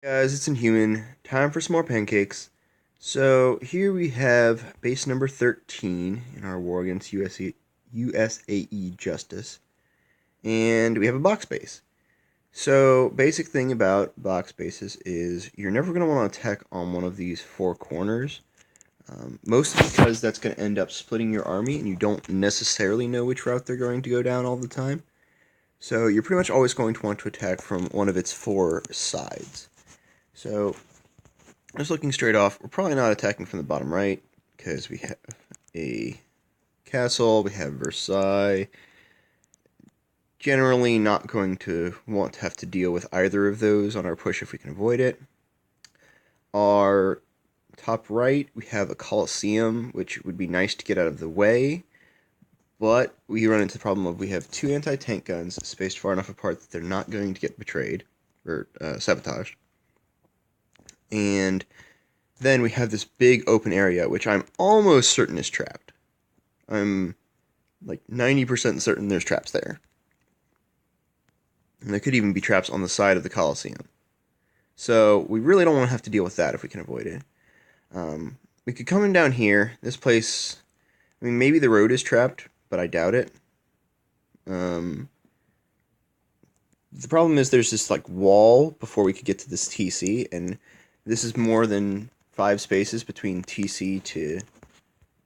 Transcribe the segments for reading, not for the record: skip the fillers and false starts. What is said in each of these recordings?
Guys, it's Inhuman. Time for some more pancakes. So here we have base number 13 in our war against USAE Justice. And we have a box base. So basic thing about box bases is you're never going to want to attack on one of these four corners. Mostly because that's going to end up splitting your army and you don't necessarily know which route they're going to go down all the time. So you're pretty much always going to want to attack from one of its four sides. So just looking straight off, we're probably not attacking from the bottom right, because we have a castle, we have Versailles. Generally not going to want to have to deal with either of those on our push if we can avoid it. Our top right, we have a Colosseum, which would be nice to get out of the way, but we run into the problem of we have two anti-tank guns spaced far enough apart that they're not going to get betrayed, or sabotaged. And then we have this big open area, which I'm almost certain is trapped. I'm like 90% certain there's traps there. And there could even be traps on the side of the Colosseum. So we really don't want to have to deal with that if we can avoid it. We could come in down here. This place, I mean, maybe the road is trapped, but I doubt it. The problem is there's this like wall before we could get to this TC, and this is more than 5 spaces between TC to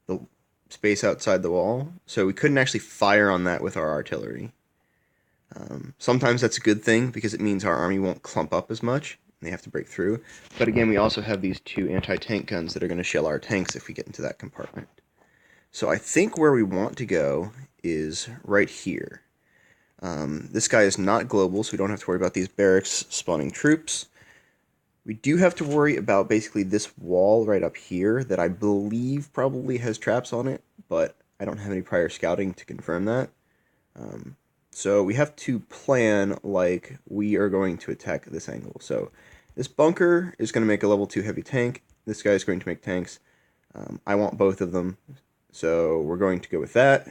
the space outside the wall, so we couldn't actually fire on that with our artillery. Sometimes that's a good thing because it means our army won't clump up as much and they have to break through. But again, we also have these two anti-tank guns that are going to shell our tanks if we get into that compartment. So I think where we want to go is right here. This guy is not global, so we don't have to worry about these barracks spawning troops. We do have to worry about basically this wall right up here that I believe probably has traps on it, but I don't have any prior scouting to confirm that. So we have to plan like we are going to attack this angle. So this bunker is going to make a level 2 heavy tank. This guy is going to make tanks. I want both of them, so we're going to go with that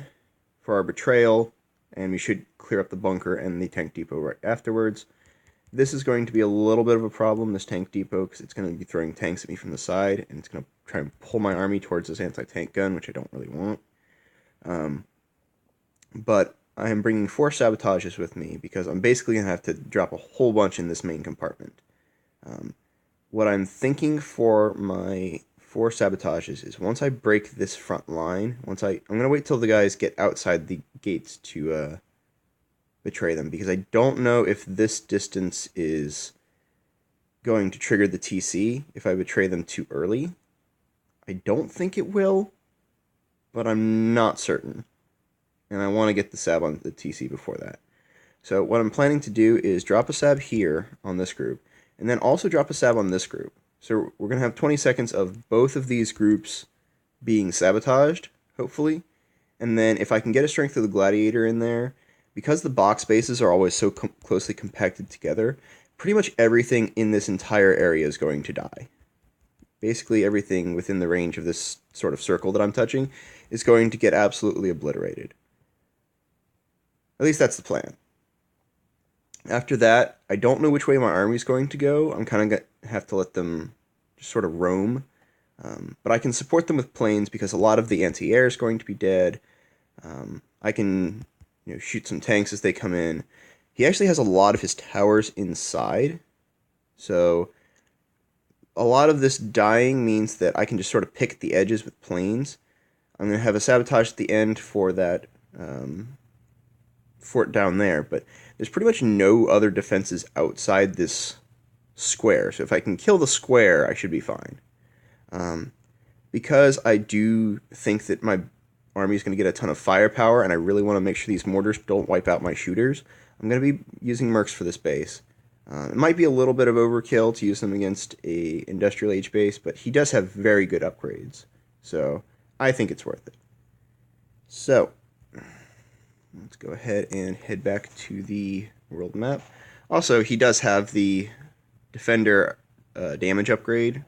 for our betrayal, and we should clear up the bunker and the tank depot right afterwards. This is going to be a little bit of a problem, this tank depot, because it's going to be throwing tanks at me from the side, and it's going to try and pull my army towards this anti-tank gun, which I don't really want. But I am bringing 4 sabotages with me, because I'm basically going to have to drop a whole bunch in this main compartment. What I'm thinking for my 4 sabotages is once I break this front line, I'm going to wait till the guys get outside the gates to betray them, because I don't know if this distance is going to trigger the TC if I betray them too early. I don't think it will, but I'm not certain. And I want to get the sab on the TC before that. So what I'm planning to do is drop a sab here on this group, and then also drop a sab on this group. So we're going to have 20 seconds of both of these groups being sabotaged, hopefully. And then if I can get a Strength of the Gladiator in there, because the box bases are always so closely compacted together, pretty much everything in this entire area is going to die. Basically everything within the range of this sort of circle that I'm touching is going to get absolutely obliterated. At least that's the plan. After that, I don't know which way my army is going to go. I'm kind of going to have to let them just sort of roam. But I can support them with planes because a lot of the anti-air is going to be dead. I can shoot some tanks as they come in. He actually has a lot of his towers inside. So a lot of this dying means that I can just sort of pick at the edges with planes. I'm going to have a sabotage at the end for that fort down there, but there's pretty much no other defenses outside this square. So if I can kill the square, I should be fine. Because I do think that my army is going to get a ton of firepower, and I really want to make sure these mortars don't wipe out my shooters, I'm going to be using mercs for this base. It might be a little bit of overkill to use them against a industrial age base, but he does have very good upgrades, so I think it's worth it. So let's go ahead and head back to the world map. Also, he does have the defender damage upgrade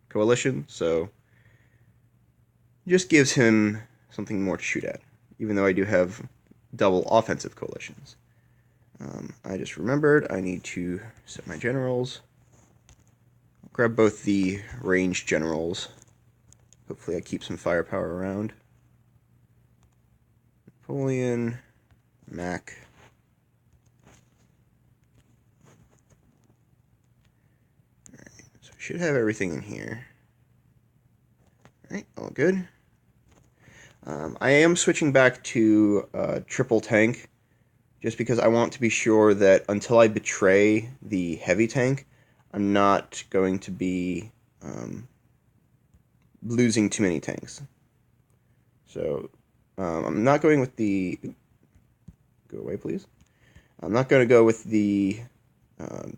coalition, so just gives him something more to shoot at, even though I do have double offensive coalitions. I just remembered I need to set my generals. grab both the ranged generals. Hopefully I keep some firepower around. Napoleon, Mac. Alright, so I should have everything in here. Alright, all good. I am switching back to triple tank, just because I want to be sure that until I betray the heavy tank, I'm not going to be losing too many tanks. So I'm not going with the... Go away, please. I'm not going to go with the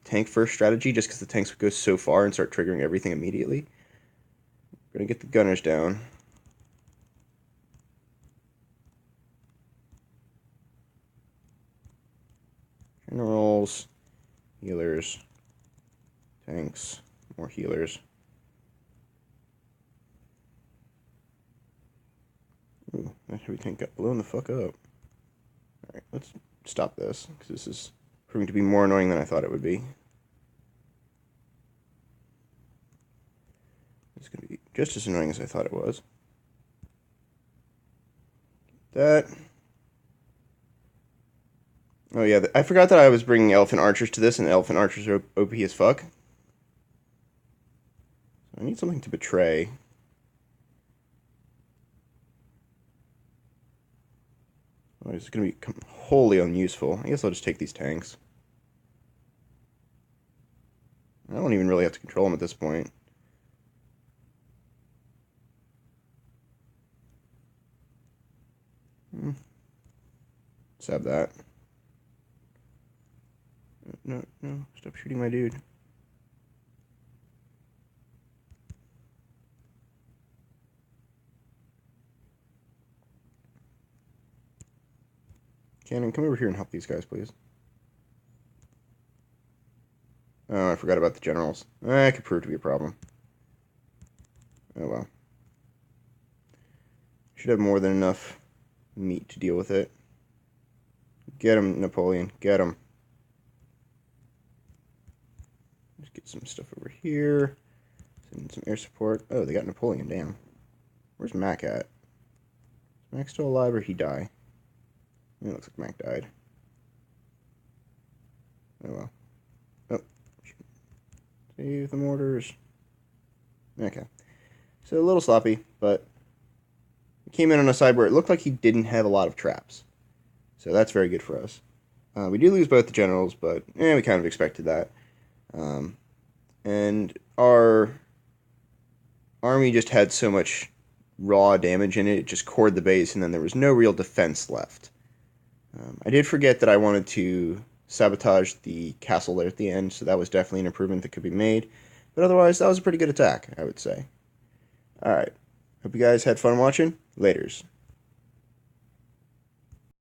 tank first strategy, just because the tanks would go so far and start triggering everything immediately. I'm going to get the gunners down. Generals, healers, tanks, more healers. Ooh, that heavy tank got blown the fuck up. Alright, let's stop this, because this is proving to be more annoying than I thought it would be. It's going to be just as annoying as I thought it was. That... Oh yeah, I forgot that I was bringing elephant archers to this, and elephant archers are OP as fuck. So I need something to betray. Oh, it's going to be wholly unuseful. I guess I'll just take these tanks. I don't even really have to control them at this point. Let's have that. No, stop shooting my dude. Cannon, come over here and help these guys, please. Oh, I forgot about the generals. That could prove to be a problem. Oh well. Should have more than enough meat to deal with it. Get him, Napoleon. Get him. Just get some stuff over here. Send some air support. Oh, they got Napoleon. Damn. Where's Mac at? Is Mac still alive or he die? It looks like Mac died. Oh well. Oh. Save the mortars. Okay. So a little sloppy, but it came in on a side where it looked like he didn't have a lot of traps. So that's very good for us. We do lose both the generals, but we kind of expected that. And our army just had so much raw damage in it, it just cored the base, and then there was no real defense left. I did forget that I wanted to sabotage the castle there at the end, so that was definitely an improvement that could be made. But otherwise, that was a pretty good attack, I would say. Alright. Hope you guys had fun watching. Laters.